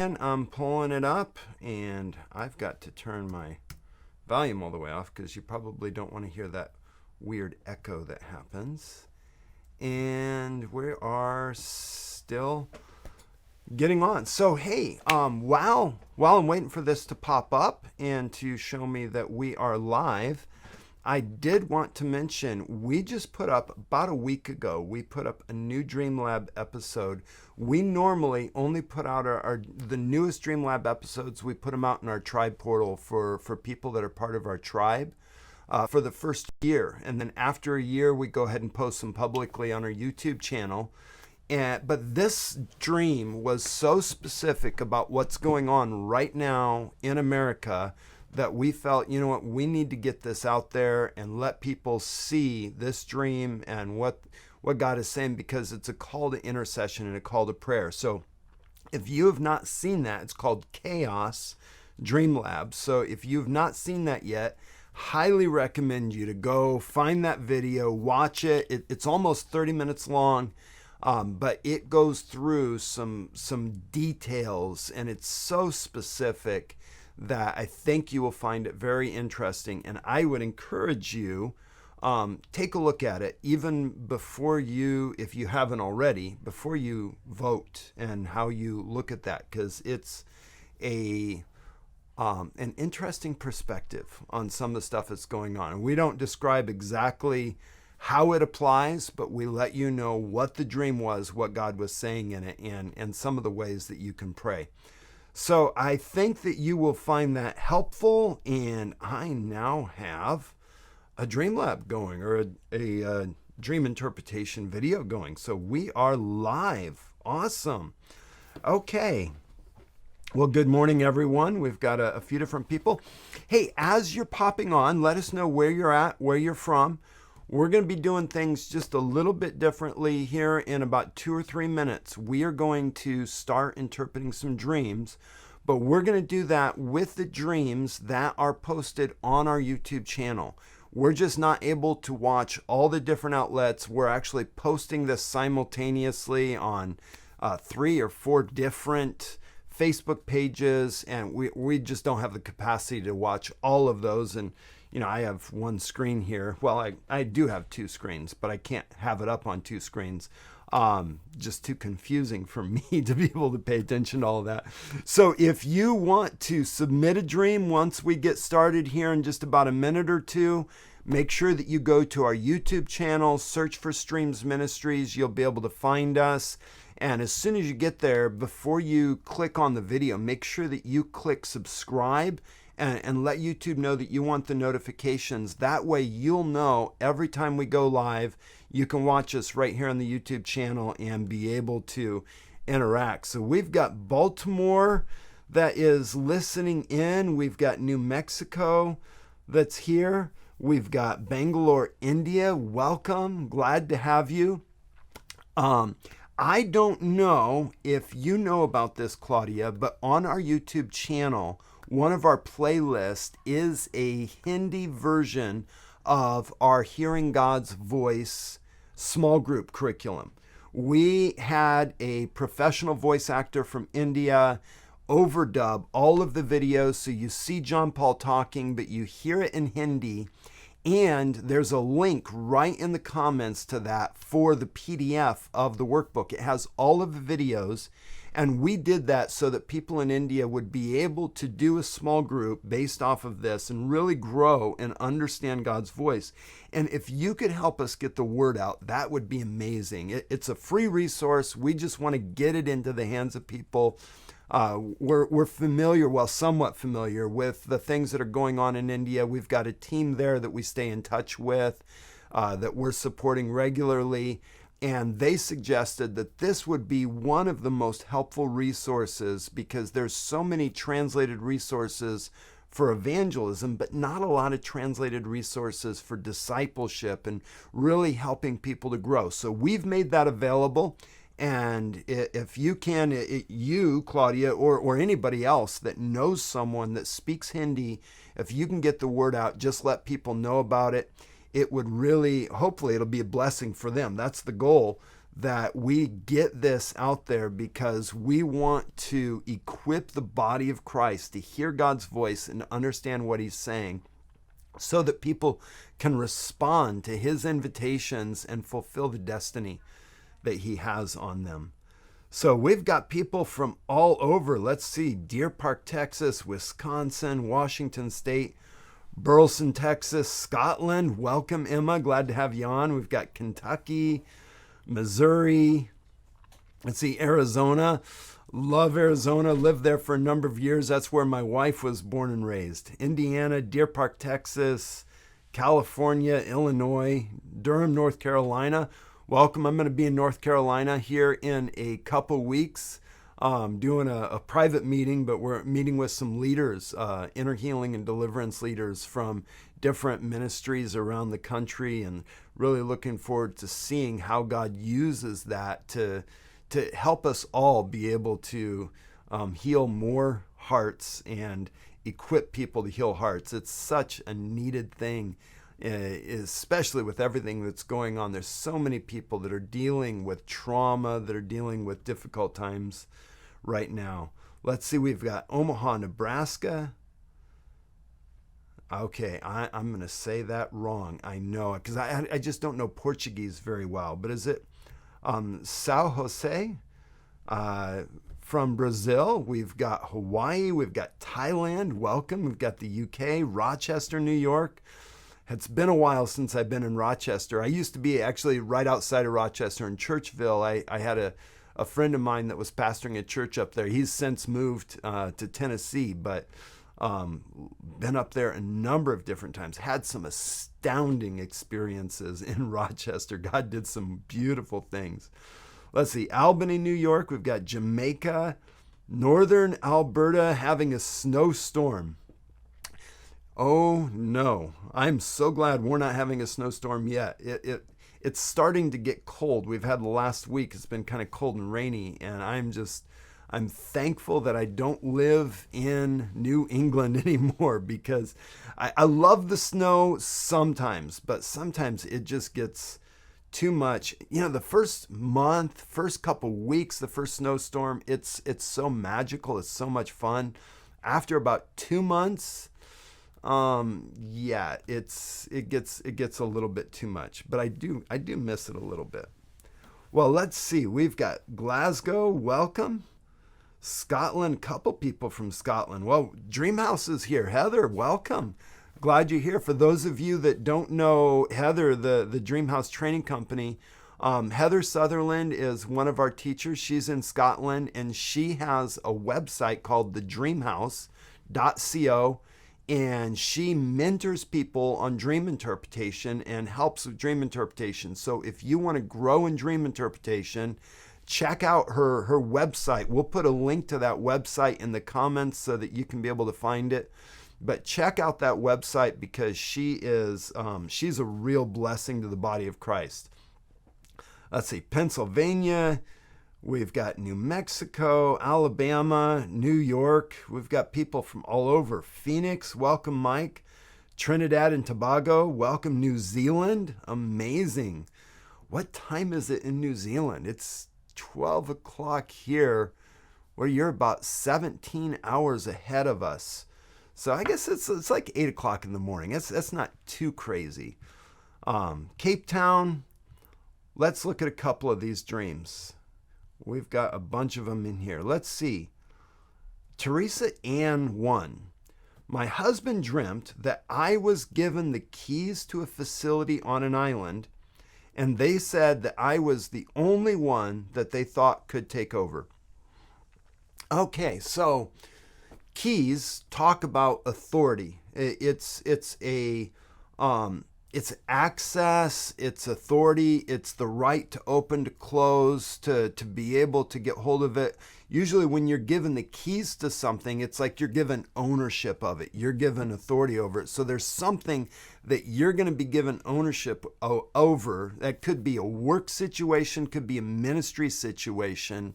And I'm pulling it up, and I've got to turn my volume all the way off because you probably don't want to hear that weird echo that happens. And we are still getting on. So hey, while I'm waiting for this to pop up and to show me that we are live, I did want to mention we just put up about a week ago. We put up a new Dreamlab episode. We normally only put out the newest Dreamlab episodes. We put them out in our tribe portal for people that are part of our tribe for the first year, and then after a year, we go ahead and post them publicly on our YouTube channel. But this dream was so specific about what's going on right now in America that we felt, you know what, we need to get this out there and let people see this dream and what God is saying, because it's a call to intercession and a call to prayer. So if you have not seen that, it's called Chaos Dream Lab. So if you've not seen that yet, highly recommend you to go find that video, watch it. It's almost 30 minutes long. But it goes through some details, and it's so specific that I think you will find it very interesting. And I would encourage you, take a look at it, even before you, if you haven't already, before you vote and how you look at that, because it's an interesting perspective on some of the stuff that's going on. And we don't describe exactly how it applies, but we let you know what the dream was, what God was saying in it, and some of the ways that you can pray. So I think that you will find that helpful, and I now have a Dream Lab going, or a dream interpretation video going. So we are live. Awesome. Okay. Well, good morning, everyone. We've got a few different people. Hey, as you're popping on, let us know where you're at, where you're from. We're going to be doing things just a little bit differently here in about 2 or 3 minutes. We are going to start interpreting some dreams, but we're going to do that with the dreams that are posted on our YouTube channel. We're just not able to watch all the different outlets. We're actually posting this simultaneously on 3 or 4 different Facebook pages, and we just don't have the capacity to watch all of those. And I have one screen here. Well, I do have 2 screens, but I can't have it up on 2 screens. Just too confusing for me to be able to pay attention to all of that. So if you want to submit a dream once we get started here in just about a minute or 2, make sure that you go to our YouTube channel, search for Streams Ministries. You'll be able to find us. And as soon as you get there, before you click on the video, make sure that you click subscribe and let YouTube know that you want the notifications. That way you'll know every time we go live. You can watch us right here on the YouTube channel and be able to interact. So we've got Baltimore that is listening in. We've got New Mexico that's here. We've got Bangalore, India. Welcome. Glad to have you. I don't know if you know about this, Claudia, but on our YouTube channel, one of our playlists is a Hindi version of our Hearing God's Voice small group curriculum. We had a professional voice actor from India overdub all of the videos, so you see John Paul talking, but you hear it in Hindi. And there's a link right in the comments to that for the PDF of the workbook. It has all of the videos. And we did that so that people in India would be able to do a small group based off of this and really grow and understand God's voice. And if you could help us get the word out, that would be amazing. It's a free resource. We just want to get it into the hands of people. We're familiar, well, somewhat familiar with the things that are going on in India. We've got a team there that we stay in touch with, that we're supporting regularly. And they suggested that this would be one of the most helpful resources because there's so many translated resources for evangelism, but not a lot of translated resources for discipleship and really helping people to grow. So we've made that available. And if you can, you, Claudia, or anybody else that knows someone that speaks Hindi, if you can get the word out, just let people know about it. It would really, hopefully it'll be a blessing for them. That's the goal, that we get this out there because we want to equip the body of Christ to hear God's voice and understand what he's saying so that people can respond to his invitations and fulfill the destiny that he has on them. So we've got people from all over. Let's see, Deer Park, Texas, Wisconsin, Washington State, Burleson, Texas, Scotland. Welcome, Emma. Glad to have you on. We've got Kentucky, Missouri. Let's see, Arizona. Love Arizona. Lived there for a number of years. That's where my wife was born and raised. Indiana, Deer Park, Texas, California, Illinois, Durham, North Carolina. Welcome. I'm going to be in North Carolina here in a couple weeks, doing a private meeting, but we're meeting with some leaders, inner healing and deliverance leaders from different ministries around the country, and really looking forward to seeing how God uses that to help us all be able to heal more hearts and equip people to heal hearts. It's such a needed thing, especially with everything that's going on. There's so many people that are dealing with trauma, that are dealing with difficult times right now. Let's see, we've got Omaha, Nebraska. Okay, I'm going to say that wrong. I know, because I just don't know Portuguese very well. But is it São Jose from Brazil? We've got Hawaii. We've got Thailand. Welcome. We've got the UK, Rochester, New York. It's been a while since I've been in Rochester. I used to be actually right outside of Rochester in Churchville. I had a friend of mine that was pastoring a church up there. He's since moved to Tennessee, but been up there a number of different times. Had some astounding experiences in Rochester. God did some beautiful things. Let's see, Albany, New York. We've got Jamaica, northern Alberta having a snowstorm. Oh no, I'm so glad we're not having a snowstorm yet. It's starting to get cold. We've had the last week, it's been kind of cold and rainy, and I'm thankful that I don't live in New England anymore, because I love the snow sometimes, but sometimes it just gets too much. You know, the first month, first couple weeks, the first snowstorm, it's so magical. It's so much fun. After about 2 months, yeah, it gets a little bit too much, but I do miss it a little bit. Well, let's see. We've got Glasgow. Welcome. Scotland, couple people from Scotland. Well, Dreamhouse is here. Heather, welcome. Glad you're here. For those of you that don't know Heather, the Dreamhouse Training Company, Heather Sutherland is one of our teachers. She's in Scotland, and she has a website called thedreamhouse.co, and she mentors people on dream interpretation and helps with dream interpretation. So if you want to grow in dream interpretation, check out her website. We'll put a link to that website in the comments so that you can be able to find it. But check out that website, because she's a real blessing to the body of Christ. Let's see, Pennsylvania. We've got New Mexico, Alabama, New York. We've got people from all over. Phoenix, welcome, Mike. Trinidad and Tobago, welcome. New Zealand, amazing. What time is it in New Zealand? It's 12 o'clock here, where you're about 17 hours ahead of us. So I guess it's like 8 o'clock in the morning. That's not too crazy. Cape Town, let's look at a couple of these dreams. We've got a bunch of them in here. Let's see. Teresa Ann 1. My husband dreamt that I was given the keys to a facility on an island, and they said that I was the only one that they thought could take over. Okay, so keys talk about authority. It's access, it's authority, it's the right to open, to close, to be able to get hold of it. Usually when you're given the keys to something, it's like you're given ownership of it. You're given authority over it. So there's something that you're going to be given ownership over. That could be a work situation, could be a ministry situation.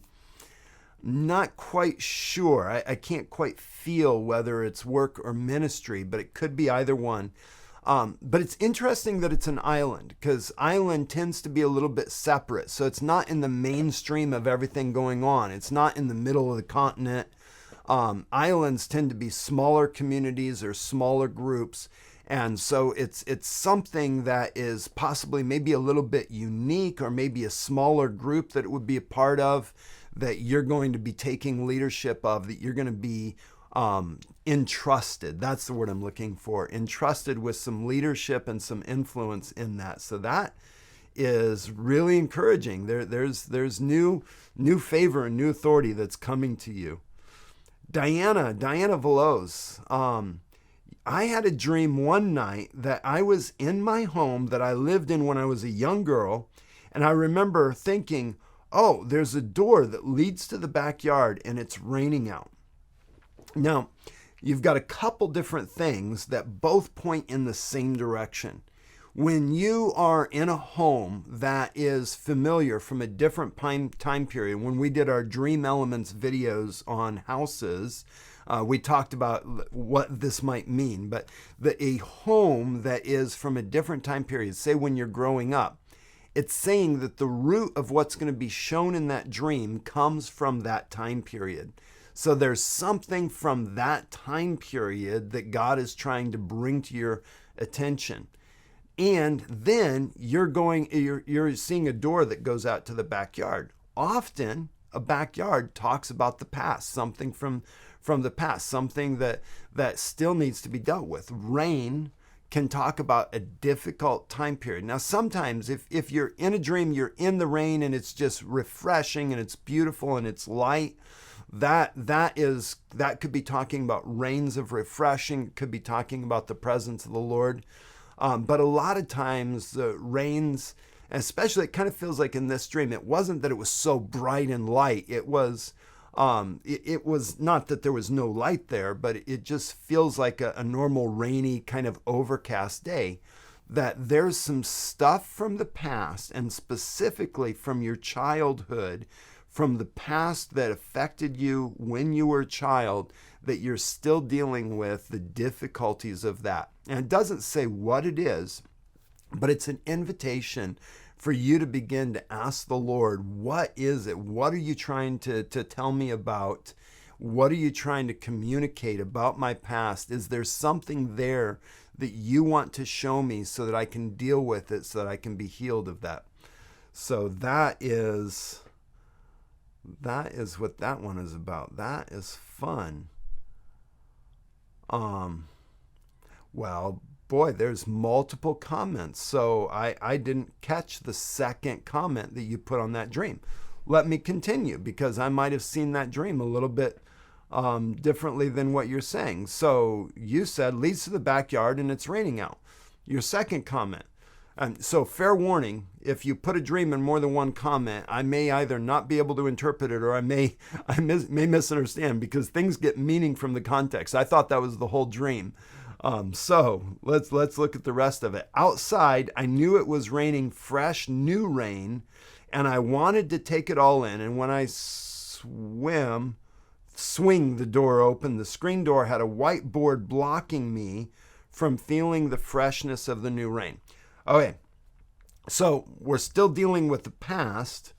Not quite sure. I can't quite feel whether it's work or ministry, but it could be either one. But it's interesting that it's an island, because island tends to be a little bit separate. So it's not in the mainstream of everything going on. It's not in the middle of the continent. Islands tend to be smaller communities or smaller groups. And so it's something that is possibly maybe a little bit unique, or maybe a smaller group that it would be a part of, that you're going to be taking leadership of, that you're going to be entrusted. That's the word I'm looking for. Entrusted with some leadership and some influence in that. So that is really encouraging. There's new favor and new authority that's coming to you. Diana Veloz. I had a dream one night that I was in my home that I lived in when I was a young girl, and I remember thinking, oh, there's a door that leads to the backyard and it's raining out. Now, you've got a couple different things that both point in the same direction. When you are in a home that is familiar from a different time period, when we did our Dream Elements videos on houses, we talked about what this might mean. But a home that is from a different time period, say when you're growing up, it's saying that the root of what's going to be shown in that dream comes from that time period. So there's something from that time period that God is trying to bring to your attention. And then you're seeing a door that goes out to the backyard. Often a backyard talks about the past, something from the past, something that still needs to be dealt with. Rain can talk about a difficult time period. Now, sometimes if you're in a dream, you're in the rain and it's just refreshing and it's beautiful and it's light, that could be talking about rains of refreshing, could be talking about the presence of the Lord. But a lot of times the rains, especially, it kind of feels like in this dream, it wasn't that it was so bright and light. It was not that there was no light there, but it just feels like a normal rainy kind of overcast day. That there's some stuff from the past, and specifically from your childhood, from the past that affected you when you were a child, that you're still dealing with the difficulties of that. And it doesn't say what it is, but it's an invitation for you to begin to ask the Lord, what is it? What are you trying to tell me about? What are you trying to communicate about my past? Is there something there that you want to show me so that I can deal with it, so that I can be healed of that? So that is what that one is about. That is fun. Well, boy, there's multiple comments. So I didn't catch the second comment that you put on that dream. Let me continue, because I might have seen that dream a little bit differently than what you're saying. So you said leads to the backyard and it's raining out. Your second comment. So fair warning, if you put a dream in more than one comment, I may either not be able to interpret it, or I may misunderstand, because things get meaning from the context. I thought that was the whole dream. So let's look at the rest of it. Outside, I knew it was raining fresh, new rain, and I wanted to take it all in. And when I swing the door open, the screen door had a whiteboard blocking me from feeling the freshness of the new rain. Okay, so we're still dealing with the past,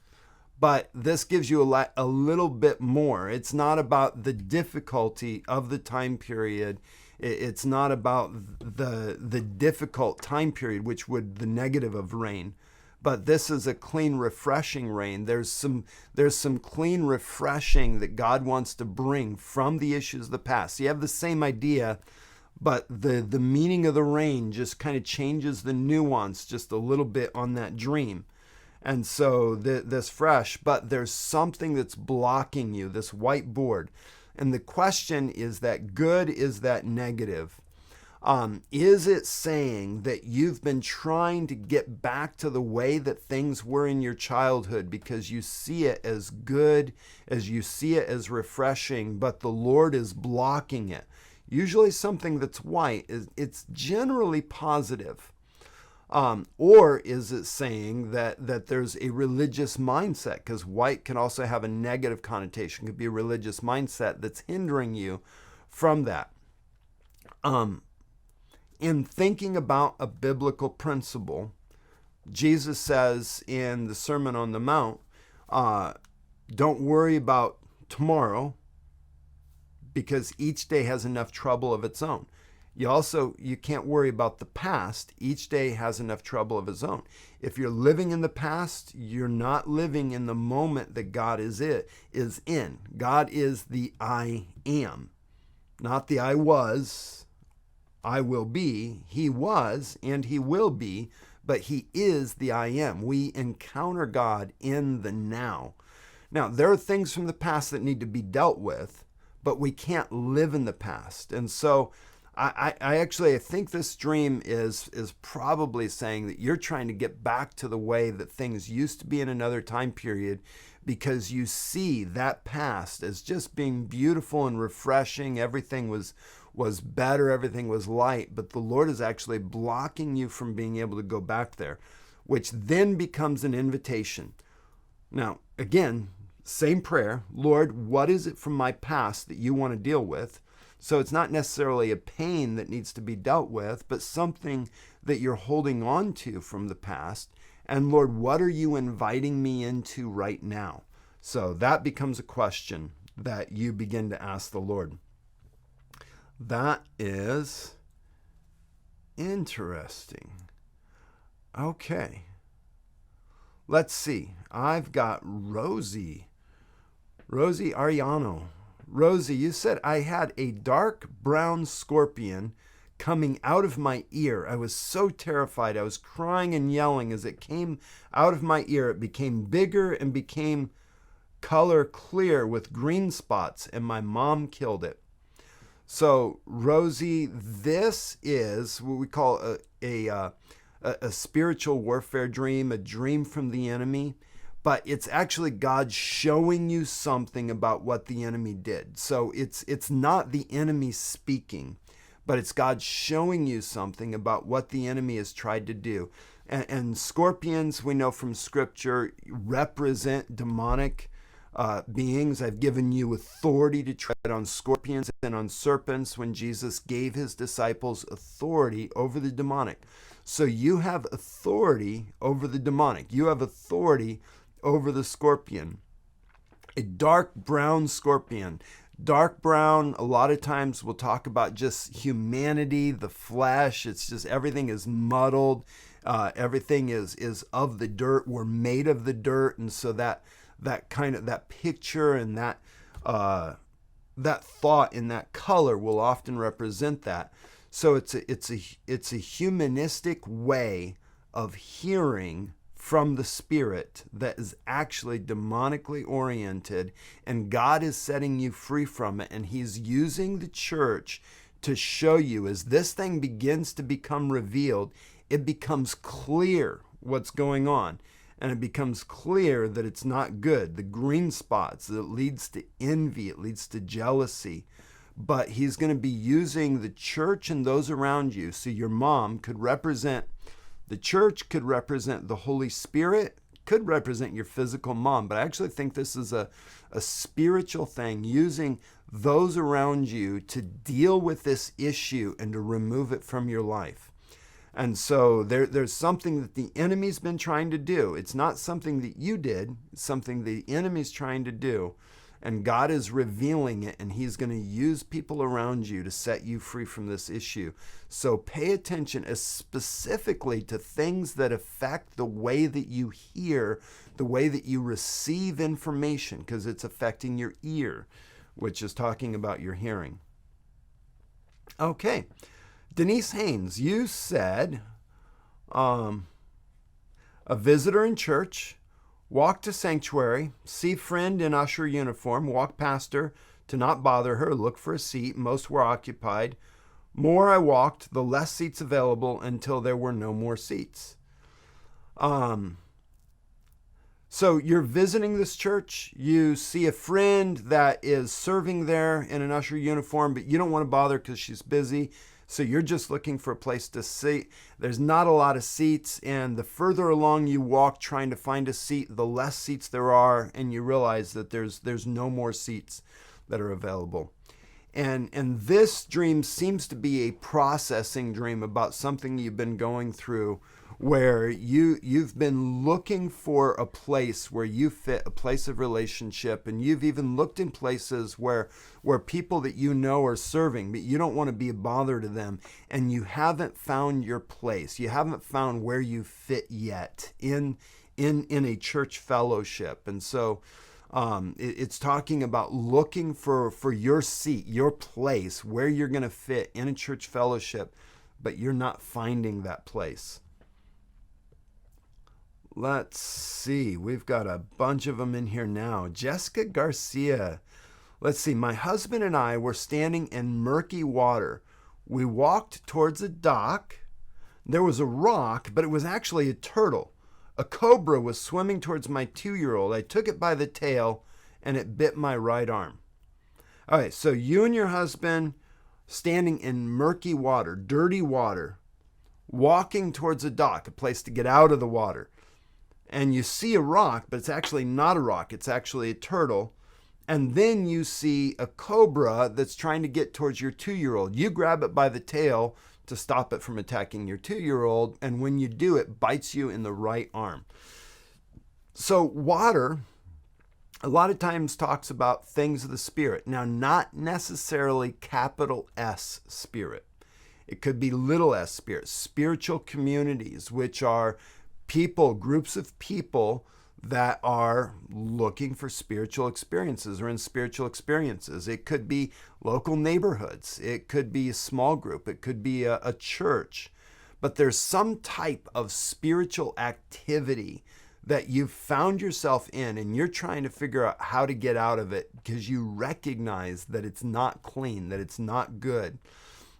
but this gives you a little bit more. It's not about the difficulty of the time period. It's not about the difficult time period, which would the negative of rain. But this is a clean, refreshing rain. There's some clean, refreshing that God wants to bring from the issues of the past. So you have the same idea, but the meaning of the rain just kind of changes the nuance just a little bit on that dream. And so this fresh, but there's something that's blocking you, this whiteboard. And the question is that good, is that negative? Is it saying that you've been trying to get back to the way that things were in your childhood because you see it as good, as you see it as refreshing, but the Lord is blocking it? Usually something that's white, it's generally positive. Or is it saying that there's a religious mindset? Because white can also have a negative connotation. It could be a religious mindset that's hindering you from that. in thinking about a biblical principle, Jesus says in the Sermon on the Mount, don't worry about tomorrow because each day has enough trouble of its own. You can't worry about the past. Each day has enough trouble of its own. If you're living in the past, you're not living in the moment that God is in. God is the I am, not the I was, I will be. He was and he will be, but he is the I am. We encounter God in the now. Now, there are things from the past that need to be dealt with, but we can't live in the past. And so I think this dream is probably saying that you're trying to get back to the way that things used to be in another time period because you see that past as just being beautiful and refreshing. Everything was better, everything was light, but the Lord is actually blocking you from being able to go back there, which then becomes an invitation. Now, again, same prayer, Lord, what is it from my past that you want to deal with? So it's not necessarily a pain that needs to be dealt with, but something that you're holding on to from the past. And Lord, what are you inviting me into right now? So that becomes a question that you begin to ask the Lord. That is interesting. Okay. Let's see. I've got Rosie Ariano. Rosie, you said I had a dark brown scorpion coming out of my ear. I was so terrified. I was crying and yelling as it came out of my ear. It became bigger and became color clear with green spots, and my mom killed it. So, Rosie, this is what we call a spiritual warfare dream, a dream from the enemy. But it's actually God showing you something about what the enemy did. So it's not the enemy speaking, but it's God showing you something about what the enemy has tried to do. And scorpions, we know from Scripture, represent demonic beings. I've given you authority to tread on scorpions and on serpents when Jesus gave his disciples authority over the demonic. So you have authority over the demonic. You have authority over the scorpion. A dark brown scorpion. Dark brown, a lot of times we'll talk about just humanity, the flesh. It's just everything is muddled. Everything is of the dirt. We're made of the dirt. And so that picture and that thought in that color will often represent that. So it's a humanistic way of hearing from the Spirit that is actually demonically oriented, and God is setting you free from it, and he's using the church to show you as this thing begins to become revealed, it becomes clear what's going on, and it becomes clear that it's not good. The green spots, it leads to envy, it leads to jealousy, but he's going to be using the church and those around you. So your mom could represent the church, could represent the Holy Spirit, could represent your physical mom. But I actually think this is a spiritual thing, using those around you to deal with this issue and to remove it from your life. And so there's something that the enemy's been trying to do. It's not something that you did. It's something the enemy's trying to do. And God is revealing it, and he's going to use people around you to set you free from this issue. So pay attention specifically to things that affect the way that you hear, the way that you receive information, because it's affecting your ear, which is talking about your hearing. Okay. Denise Haynes, you said a visitor in church, walk to sanctuary, see friend in usher uniform, walk past her to not bother her, look for a seat. Most were occupied. More I walked, the less seats available until there were no more seats. So you're visiting this church, you see a friend that is serving there in an usher uniform, but you don't want to bother because she's busy. So you're just looking for a place to sit. There's not a lot of seats, and the further along you walk trying to find a seat, the less seats there are, and you realize that there's no more seats that are available. And this dream seems to be a processing dream about something you've been going through, where you've been looking for a place where you fit, a place of relationship, and you've even looked in places where people that you know are serving, but you don't want to be a bother to them, and you haven't found your place. You haven't found where you fit yet in a church fellowship. And so it's talking about looking for your seat, your place, where you're going to fit in a church fellowship, but you're not finding that place. Let's see. We've got a bunch of them in here now. Jessica Garcia. Let's see. My husband and I were standing in murky water. We walked towards a dock. There was a rock, but it was actually a turtle. A cobra was swimming towards my 2-year-old. I took it by the tail, and it bit my right arm. All right, so you and your husband standing in murky water, dirty water, walking towards a dock, a place to get out of the water. And you see a rock, but it's actually not a rock. It's actually a turtle. And then you see a cobra that's trying to get towards your 2-year-old. You grab it by the tail to stop it from attacking your 2-year-old. And when you do, it bites you in the right arm. So water, a lot of times talks about things of the spirit. Now, not necessarily capital S spirit. It could be little s spirit, spiritual communities, which are people, groups of people that are looking for spiritual experiences or in spiritual experiences. It could be local neighborhoods. It could be a small group. It could be a church. But there's some type of spiritual activity that you've found yourself in, and you're trying to figure out how to get out of it because you recognize that it's not clean, that it's not good.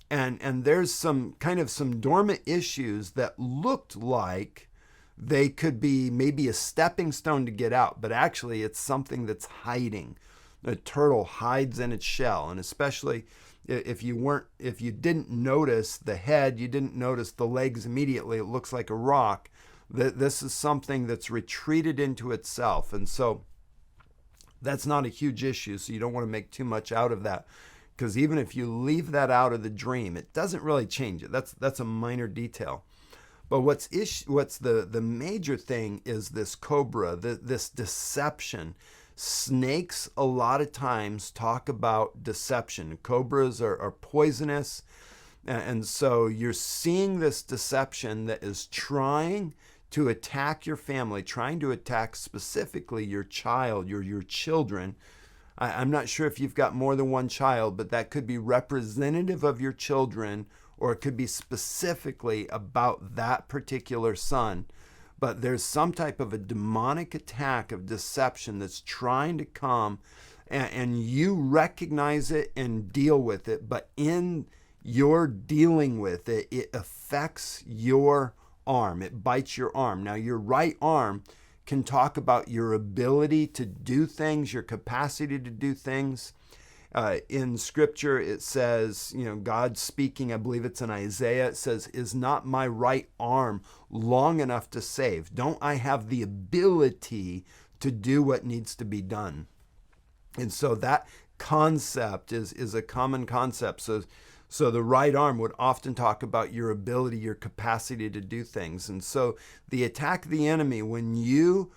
And there's some dormant issues that looked like they could be maybe a stepping stone to get out, but actually it's something that's hiding. A turtle hides in its shell, and especially if you didn't notice the head, you didn't notice the legs immediately, it looks like a rock. This is something that's retreated into itself, and so that's not a huge issue, so you don't want to make too much out of that, because even if you leave that out of the dream, it doesn't really change it. That's a minor detail. But what's the major thing is this cobra, this deception. Snakes a lot of times talk about deception. Cobras are poisonous. And so you're seeing this deception that is trying to attack your family, trying to attack specifically your child, your children. I'm not sure if you've got more than one child, but that could be representative of your children, or it could be specifically about that particular son. But there's some type of a demonic attack of deception that's trying to come, and you recognize it and deal with it. But in your dealing with it, it affects your arm. It bites your arm. Now, your right arm can talk about your ability to do things, your capacity to do things. In scripture, it says, God speaking, I believe it's in Isaiah, it says, is not my right arm long enough to save? Don't I have the ability to do what needs to be done? And so that concept is a common concept. So the right arm would often talk about your ability, your capacity to do things. And so the attack of the enemy, when you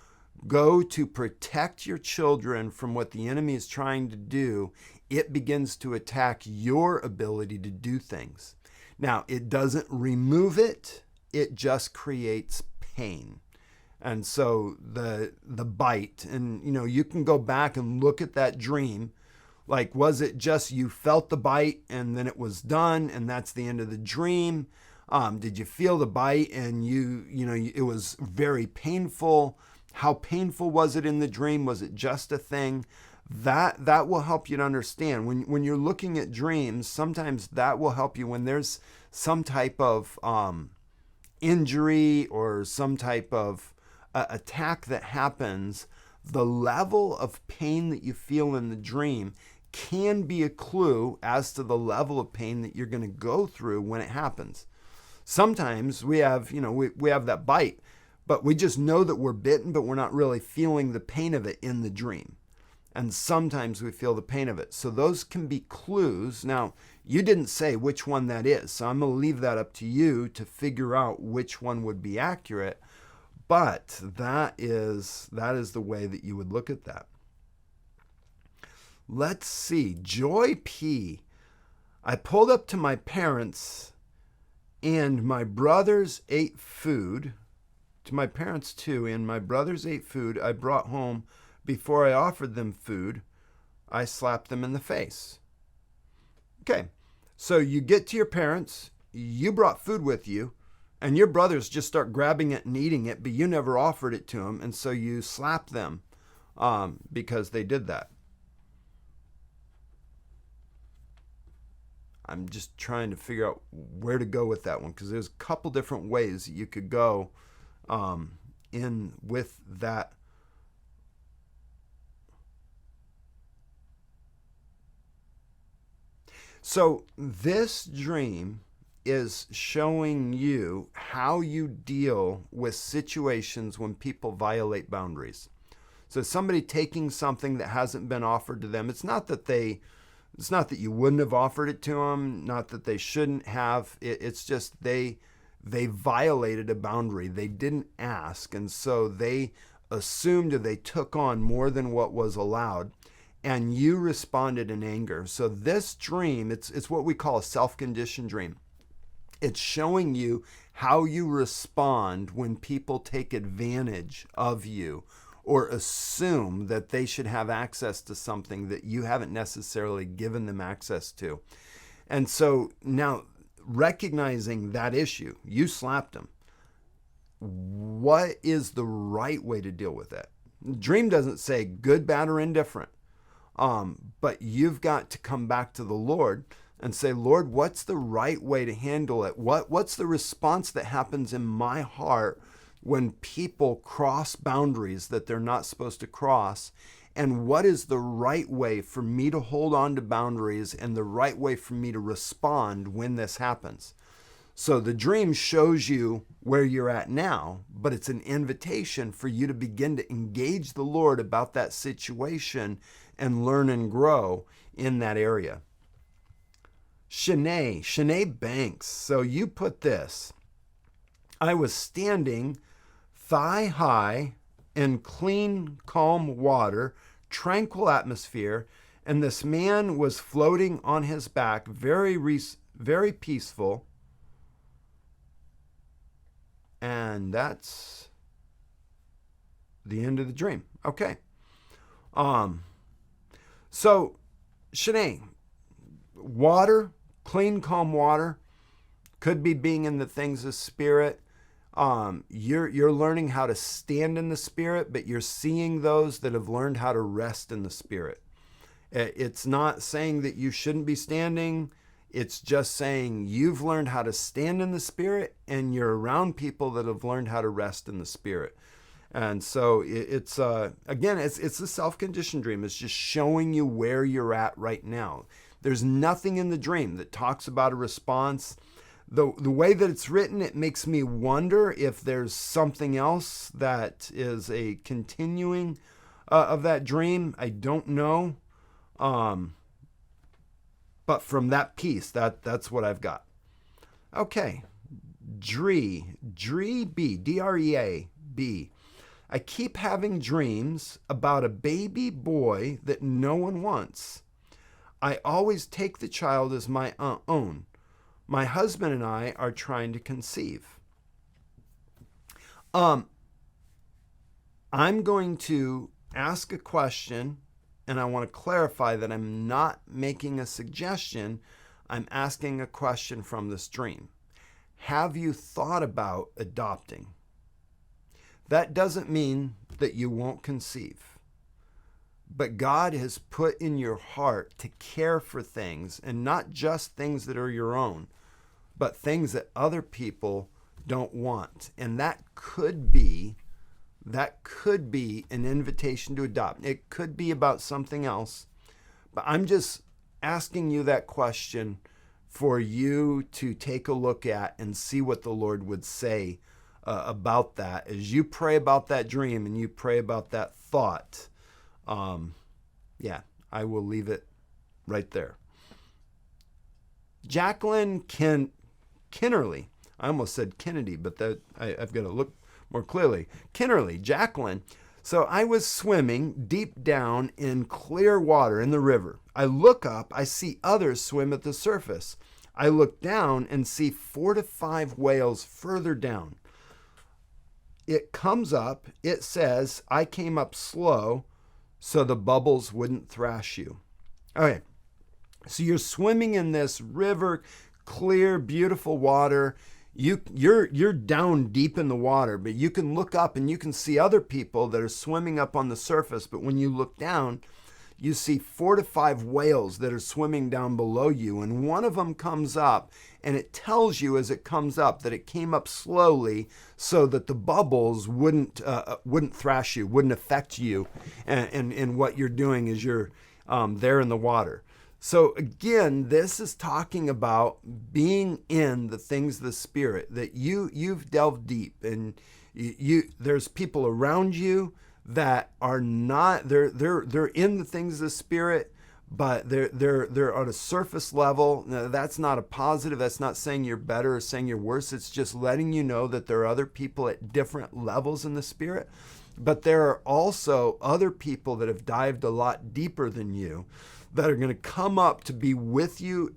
go to protect your children from what the enemy is trying to do, it begins to attack your ability to do things. Now, it doesn't remove it, it just creates pain. And so the bite, and you can go back and look at that dream. Like, was it just you felt the bite and then it was done and that's the end of the dream? Did you feel the bite and it was very painful? How painful was it in the dream? Was it just a thing? That will help you to understand. When you're looking at dreams, sometimes that will help you when there's some type of injury or some type of attack that happens. The level of pain that you feel in the dream can be a clue as to the level of pain that you're going to go through when it happens. Sometimes we have that bite, but we just know that we're bitten, but we're not really feeling the pain of it in the dream. And sometimes we feel the pain of it. So those can be clues. Now, you didn't say which one that is, so I'm going to leave that up to you to figure out which one would be accurate. But that is the way that you would look at that. Let's see. Joy P. I pulled up to my parents and my brothers ate food. To my parents too, and my brothers ate food I brought home. Before I offered them food, I slapped them in the face. Okay, so you get to your parents, you brought food with you, and your brothers just start grabbing it and eating it, but you never offered it to them, and so you slap them because they did that. I'm just trying to figure out where to go with that one, because there's a couple different ways you could go in with that. So this dream is showing you how you deal with situations when people violate boundaries. So somebody taking something that hasn't been offered to them, it's not that you wouldn't have offered it to them, not that they shouldn't have. It's just they violated a boundary. They didn't ask, and so they assumed, or they took on more than what was allowed. And you responded in anger. So this dream, it's what we call a self-conditioned dream. It's showing you how you respond when people take advantage of you or assume that they should have access to something that you haven't necessarily given them access to. And so now, recognizing that issue, you slapped them. What is the right way to deal with that? The dream doesn't say good, bad, or indifferent. But you've got to come back to the Lord and say, Lord, what's the right way to handle it? What's the response that happens in my heart when people cross boundaries that they're not supposed to cross? And what is the right way for me to hold on to boundaries and the right way for me to respond when this happens? So the dream shows you where you're at now, but it's an invitation for you to begin to engage the Lord about that situation and learn and grow in that area. Shanae Banks. So you put this: I was standing thigh high in clean, calm water, tranquil atmosphere, and this man was floating on his back, very peaceful. And that's the end of the dream. Okay. So, Shanae, water, clean, calm water, could be being in the things of spirit. You're learning how to stand in the spirit, but you're seeing those that have learned how to rest in the spirit. It's not saying that you shouldn't be standing. It's just saying you've learned how to stand in the spirit, and you're around people that have learned how to rest in the spirit. And so it's again, it's a self-conditioned dream. It's just showing you where you're at right now. There's nothing in the dream that talks about a response. The way that it's written, it makes me wonder if there's something else that is a continuing of that dream. I don't know. But from that piece, that's what I've got. Okay. Dree B, Drea B. I keep having dreams about a baby boy that no one wants. I always take the child as my own. My husband and I are trying to conceive. I'm going to ask a question, and I want to clarify that I'm not making a suggestion. I'm asking a question from this dream. Have you thought about adopting? That doesn't mean that you won't conceive. But God has put in your heart to care for things, and not just things that are your own, but things that other people don't want. And that could be an invitation to adopt. It could be about something else. But I'm just asking you that question for you to take a look at and see what the Lord would say about that as you pray about that dream and you pray about that thought. Yeah, I will leave it right there. Jacqueline Kinnerly. I almost said Kennedy, but I've got to look more clearly. Kinnerly, Jacqueline. So I was swimming deep down in clear water in the river. I look up, I see others swim at the surface. I look down and see 4 to 5 whales further down. It comes up, it says, I came up slow so the bubbles wouldn't thrash you. Okay, so you're swimming in this river, clear, beautiful water. You're down deep in the water, but you can look up and you can see other people that are swimming up on the surface. But when you look down, you see 4 to 5 whales that are swimming down below you. And one of them comes up, and it tells you as it comes up that it came up slowly so that the bubbles wouldn't thrash you, wouldn't affect you and what you're doing as you're there in the water. So again, this is talking about being in the things of the Spirit, that you've delved deep, and there's people around you that are not, they're in the things of the Spirit, but they're on a surface level. Now, that's not a positive. That's not saying you're better or saying you're worse. It's just letting you know that there are other people at different levels in the Spirit. But there are also other people that have dived a lot deeper than you that are going to come up to be with you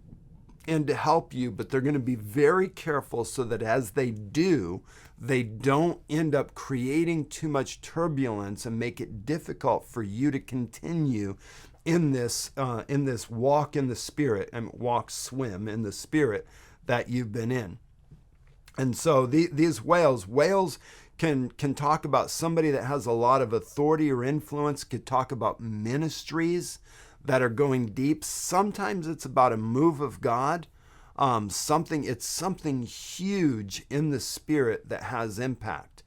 and to help you, but they're going to be very careful so that as they do, they don't end up creating too much turbulence and make it difficult for you to continue in this walk in the Spirit, and swim in the Spirit that you've been in. And so these whales can talk about somebody that has a lot of authority or influence, could talk about ministries that are going deep. Sometimes it's about a move of God. It's something huge in the Spirit that has impact.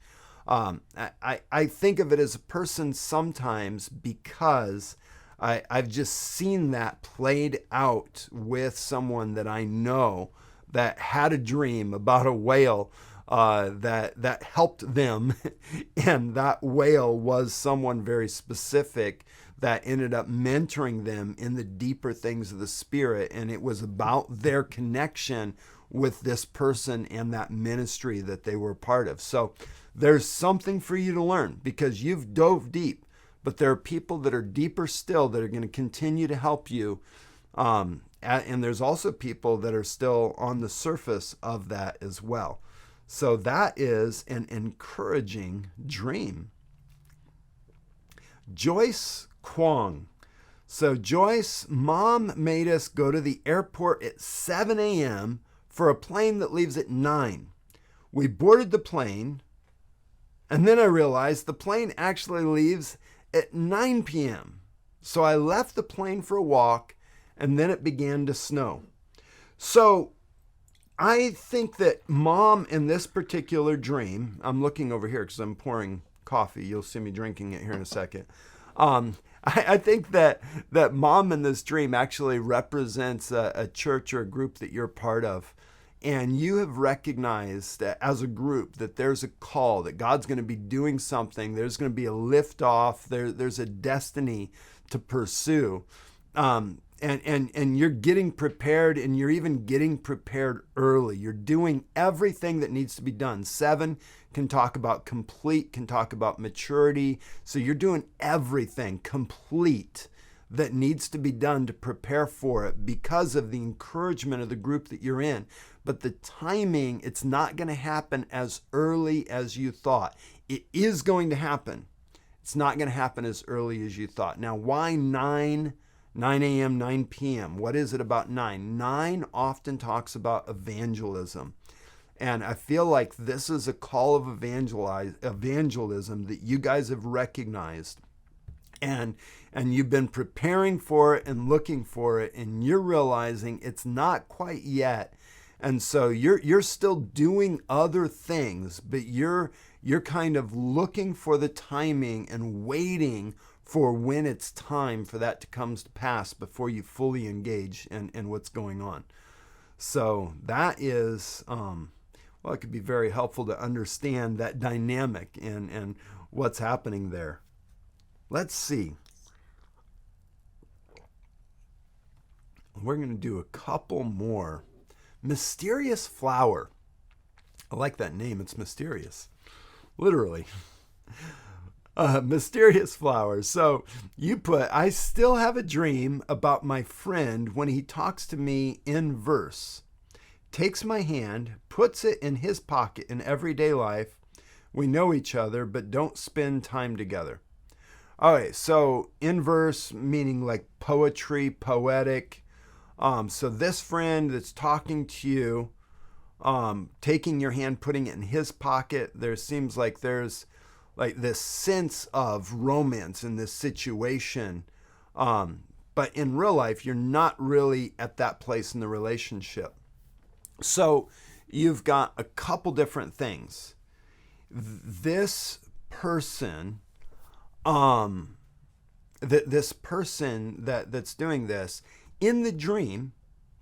I think of it as a person sometimes because I've just seen that played out with someone that I know that had a dream about a whale that helped them, and that whale was someone very specific that ended up mentoring them in the deeper things of the Spirit, and it was about their connection with this person and that ministry that they were part of. So there's something for you to learn because you've dove deep, but there are people that are deeper still that are going to continue to help you. And there's also people that are still on the surface of that as well. So that is an encouraging dream. Joyce Kwong. So Joyce, Mom made us go to the airport at 7 a.m. for a plane that leaves at 9. We boarded the plane, and then I realized the plane actually leaves at 9 p.m. So I left the plane for a walk, and then it began to snow. So I think that Mom in this particular dream, I'm looking over here because I'm pouring coffee. You'll see me drinking it here in a second. I think that Mom in this dream actually represents a church or a group that you're part of. And you have recognized as a group that there's a call, that God's going to be doing something. There's going to be a lift off. There's a destiny to pursue. And you're getting prepared, and you're even getting prepared early. You're doing everything that needs to be done. 7 can talk about complete, can talk about maturity. So you're doing everything complete that needs to be done to prepare for it because of the encouragement of the group that you're in. But the timing, it's not going to happen as early as you thought. It is going to happen. It's not going to happen as early as you thought. Now, why 9 a.m., 9 p.m.? What is it about 9? 9 often talks about evangelism. And I feel like this is a call of evangelism that you guys have recognized. And you've been preparing for it and looking for it, and you're realizing it's not quite yet. And so you're still doing other things, but you're kind of looking for the timing and waiting for when it's time for that to come to pass before you fully engage in what's going on. So that is, it could be very helpful to understand that dynamic and what's happening there. Let's see. We're going to do a couple more. Mysterious flower. I like that name. It's mysterious. Literally. Mysterious flower. So you put, I still have a dream about my friend when he talks to me in verse. Takes my hand, puts it in his pocket in everyday life. We know each other, but don't spend time together. Okay, so in verse meaning like poetry, poetic. So this friend that's talking to you, taking your hand, putting it in his pocket, there seems like there's like this sense of romance in this situation. But in real life, you're not really at that place in the relationship. So you've got a couple different things. This person, this person that's doing this, in the dream,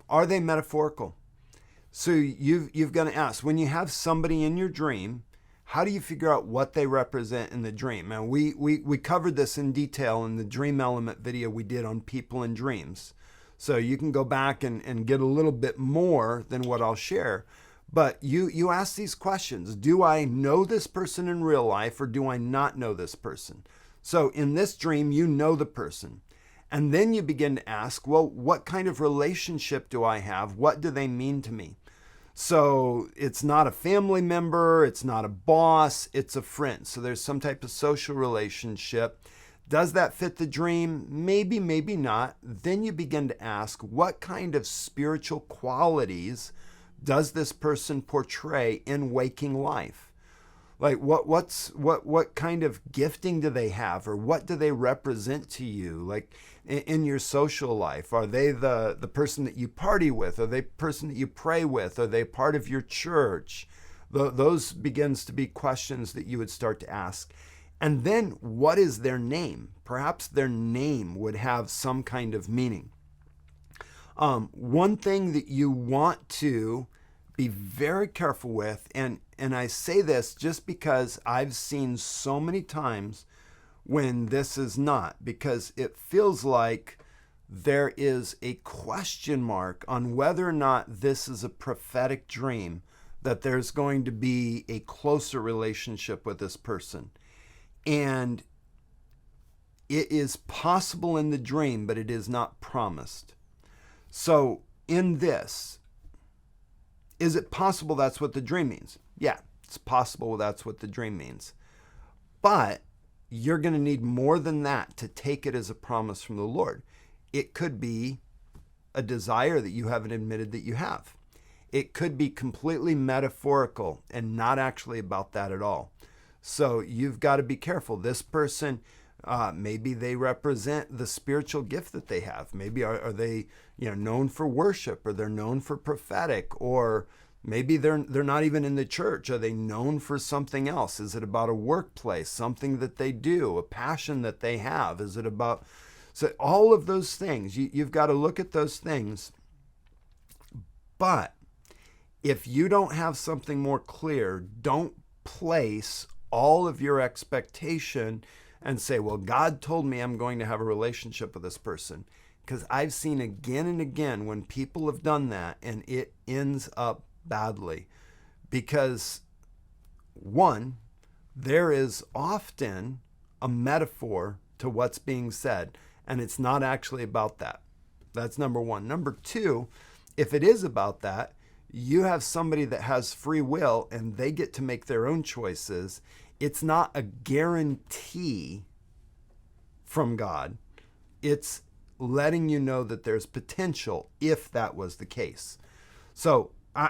are they metaphorical? So you've got to ask, when you have somebody in your dream, how do you figure out what they represent in the dream? Now, we covered this in detail in the dream element video we did on people and dreams. So you can go back and get a little bit more than what I'll share. But you ask these questions. Do I know this person in real life or do I not know this person? So in this dream, you know the person. And then you begin to ask, well, what kind of relationship do I have? What do they mean to me? So it's not a family member, it's not a boss, it's a friend. So there's some type of social relationship. Does that fit the dream? Maybe, maybe not. Then you begin to ask, what kind of spiritual qualities does this person portray in waking life? Like what kind of gifting do they have, or what do they represent to you? Like in your social life, are they the person that you party with? Are they the person that you pray with? Are they part of your church? Those begins to be questions that you would start to ask. And then what is their name? Perhaps their name would have some kind of meaning. One thing that you want to be very careful with, and I say this just because I've seen so many times when this is not, because it feels like there is a question mark on whether or not this is a prophetic dream, that there's going to be a closer relationship with this person. And it is possible in the dream, but it is not promised. So in this, is it possible that's what the dream means? Yeah, it's possible that's what the dream means. But you're going to need more than that to take it as a promise from the Lord. It could be a desire that you haven't admitted that you have. It could be completely metaphorical and not actually about that at all. So you've got to be careful. This person, maybe they represent the spiritual gift that they have. Maybe are they known for worship, or they're known for prophetic, or maybe they're not even in the church. Are they known for something else? Is it about a workplace, something that they do, a passion that they have? Is it about... So all of those things, you've got to look at those things. But if you don't have something more clear, don't place all of your expectation and say, well, God told me I'm going to have a relationship with this person. Because I've seen again and again when people have done that, and it ends up badly. Because one, there is often a metaphor to what's being said, and it's not actually about that. That's number one. Number two, if it is about that, you have somebody that has free will and they get to make their own choices. It's not a guarantee from God. It's letting you know that there's potential if that was the case. So I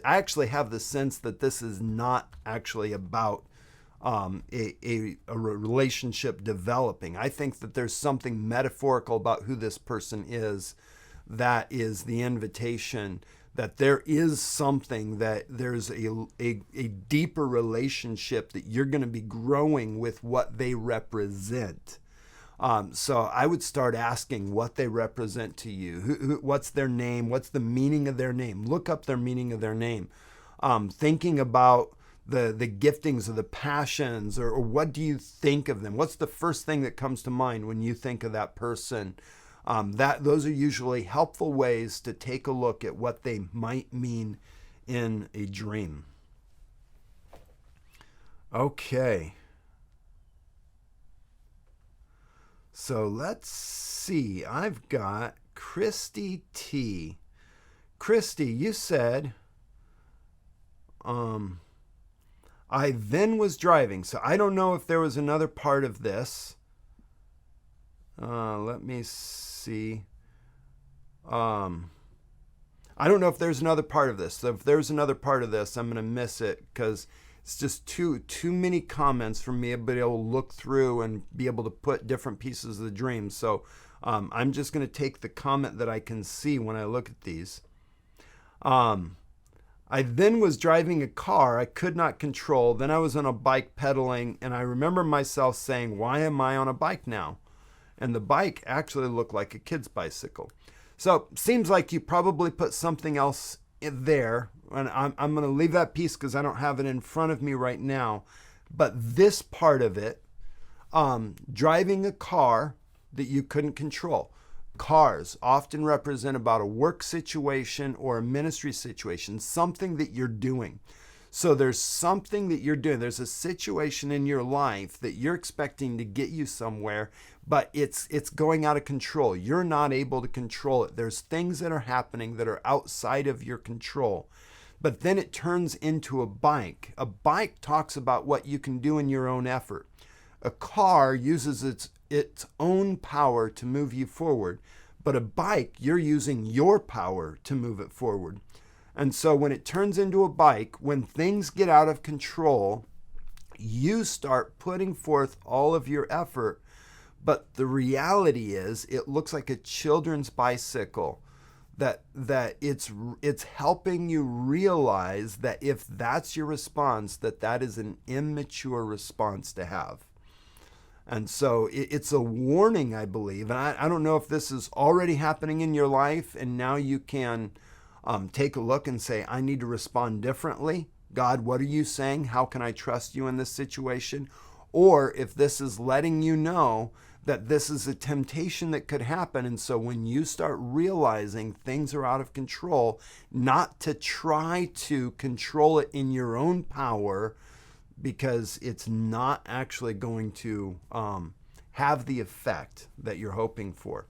actually have the sense that this is not actually about a relationship developing. I think that there's something metaphorical about who this person is. That is the invitation, that there is something, that there's a deeper relationship that you're going to be growing with what they represent. So I would start asking what they represent to you. What's their name? What's the meaning of their name? Look up their meaning of their name. Thinking about the giftings or the passions, or what do you think of them? What's the first thing that comes to mind when you think of that person? Those are usually helpful ways to take a look at what they might mean in a dream. Okay. So let's see. I've got Christy T. Christy, you said, I then was driving. So I don't know if there was another part of this. Let me see. I don't know if there's another part of this. So if there's another part of this, I'm going to miss it because it's just too many comments for me to be able to look through and be able to put different pieces of the dream. So I'm just going to take the comment that I can see when I look at these. I then was driving a car I could not control. Then I was on a bike pedaling, and I remember myself saying, why am I on a bike now? And the bike actually looked like a kid's bicycle. So seems like you probably put something else in there. And I'm going to leave that piece because I don't have it in front of me right now. But this part of it, driving a car that you couldn't control. Cars often represent about a work situation or a ministry situation, something that you're doing. So there's something that you're doing. There's a situation in your life that you're expecting to get you somewhere, but it's going out of control. You're not able to control it. There's things that are happening that are outside of your control. But then it turns into a bike. A bike talks about what you can do in your own effort. A car uses its own power to move you forward, but a bike, you're using your power to move it forward. And so when it turns into a bike, when things get out of control, you start putting forth all of your effort. But the reality is, it looks like a children's bicycle. That it's helping you realize that if that's your response, that is an immature response to have. And so it's a warning, I believe. And I don't know if this is already happening in your life, and now you can take a look and say, I need to respond differently. God, what are you saying? How can I trust you in this situation? Or if this is letting you know that this is a temptation that could happen. And so when you start realizing things are out of control, not to try to control it in your own power, because it's not actually going to have the effect that you're hoping for.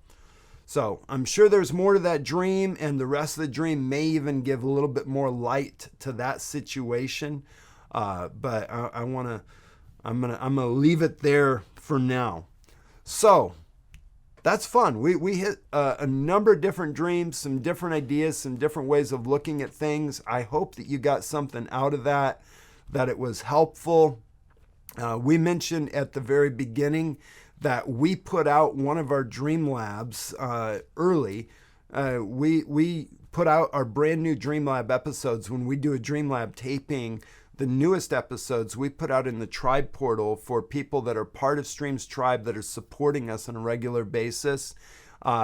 So I'm sure there's more to that dream, and the rest of the dream may even give a little bit more light to that situation. But I'm gonna leave it there for now. So that's fun. We hit a number of different dreams, some different ideas, some different ways of looking at things. I hope that you got something out of that it was helpful. We mentioned at the very beginning that we put out one of our Dream Labs early. We put out our brand new Dream Lab episodes. When we do a Dream Lab taping, the newest episodes we put out in the Tribe portal for people that are part of Stream's Tribe that are supporting us on a regular basis.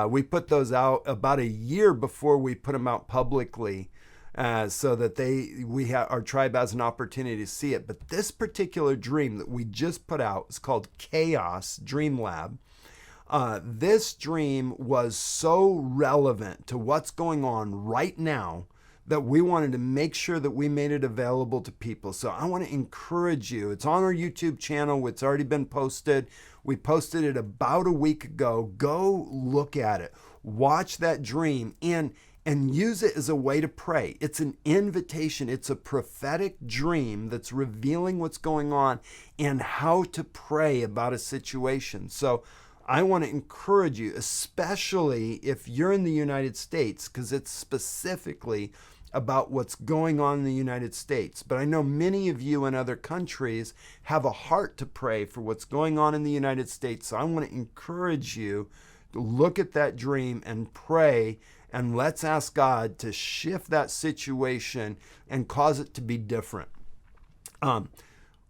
We put those out about a year before we put them out publicly. So that our tribe has an opportunity to see it. But this particular dream that we just put out is called Chaos Dream Lab. This dream was so relevant to what's going on right now that we wanted to make sure that we made it available to people. So I want to encourage you. It's on our YouTube channel. It's already been posted. We posted it about a week ago. Go look at it. Watch that dream and use it as a way to pray. It's an invitation. It's a prophetic dream that's revealing what's going on and how to pray about a situation. So I want to encourage you, especially if you're in the United States, because it's specifically about what's going on in the United States. But I know many of you in other countries have a heart to pray for what's going on in the United States. So I want to encourage you to look at that dream and pray. And let's ask God to shift that situation and cause it to be different.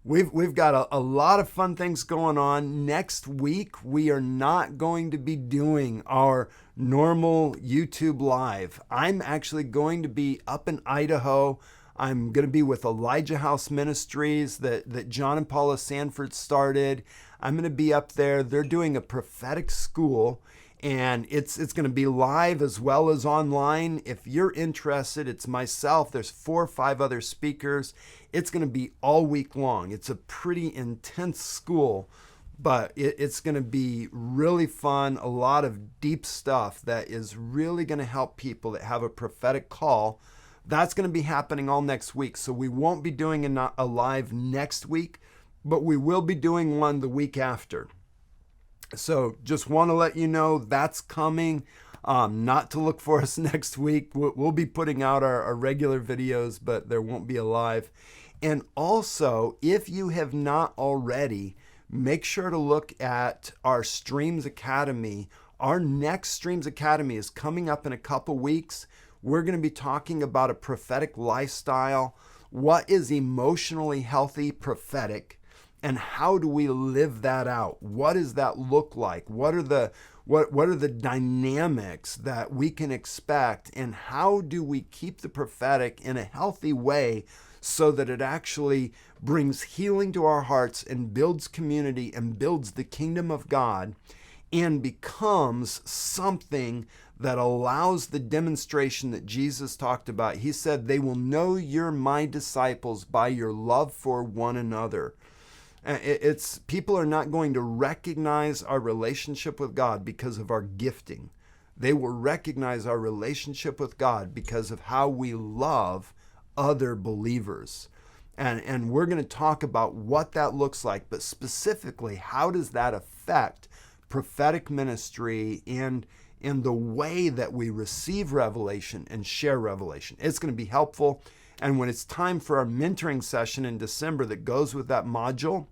We've got a lot of fun things going on. Next week, we are not going to be doing our normal YouTube Live. I'm actually going to be up in Idaho. I'm going to be with Elijah House Ministries that John and Paula Sanford started. I'm going to be up there. They're doing a prophetic school. And it's going to be live as well as online. If you're interested, it's myself. There's 4 or 5 other speakers. It's going to be all week long. It's a pretty intense school, but it's going to be really fun. A lot of deep stuff that is really going to help people that have a prophetic call. That's going to be happening all next week. So we won't be doing a live next week, but we will be doing one the week after. So just want to let you know that's coming. Not to look for us next week. We'll be putting out our regular videos, but there won't be a live. And also, if you have not already, make sure to look at our Streams Academy. Our next Streams Academy is coming up in a couple weeks. We're going to be talking about a prophetic lifestyle. What is emotionally healthy prophetic? And how do we live that out? What does that look like? What are the dynamics that we can expect? And how do we keep the prophetic in a healthy way so that it actually brings healing to our hearts and builds community and builds the kingdom of God and becomes something that allows the demonstration that Jesus talked about? He said, "They will know you're my disciples by your love for one another." It's people are not going to recognize our relationship with God because of our gifting. They will recognize our relationship with God because of how we love other believers. And we're going to talk about what that looks like, but specifically, how does that affect prophetic ministry and in the way that we receive revelation and share revelation. It's going to be helpful. And when it's time for our mentoring session in December that goes with that module,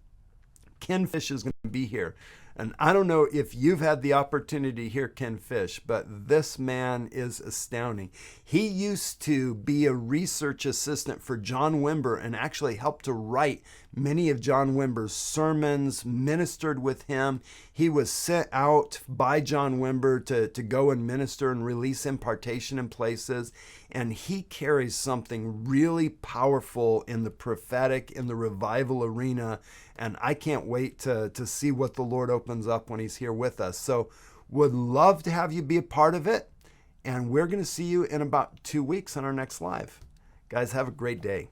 Ken Fish is going to be here. And I don't know if you've had the opportunity to hear Ken Fish, but this man is astounding. He used to be a research assistant for John Wimber and actually helped to write many of John Wimber's sermons, ministered with him. He was sent out by John Wimber to go and minister and release impartation in places. And he carries something really powerful in the prophetic, in the revival arena. And I can't wait to see what the Lord opens up when he's here with us. So would love to have you be a part of it. And we're going to see you in about 2 weeks on our next live. Guys, have a great day.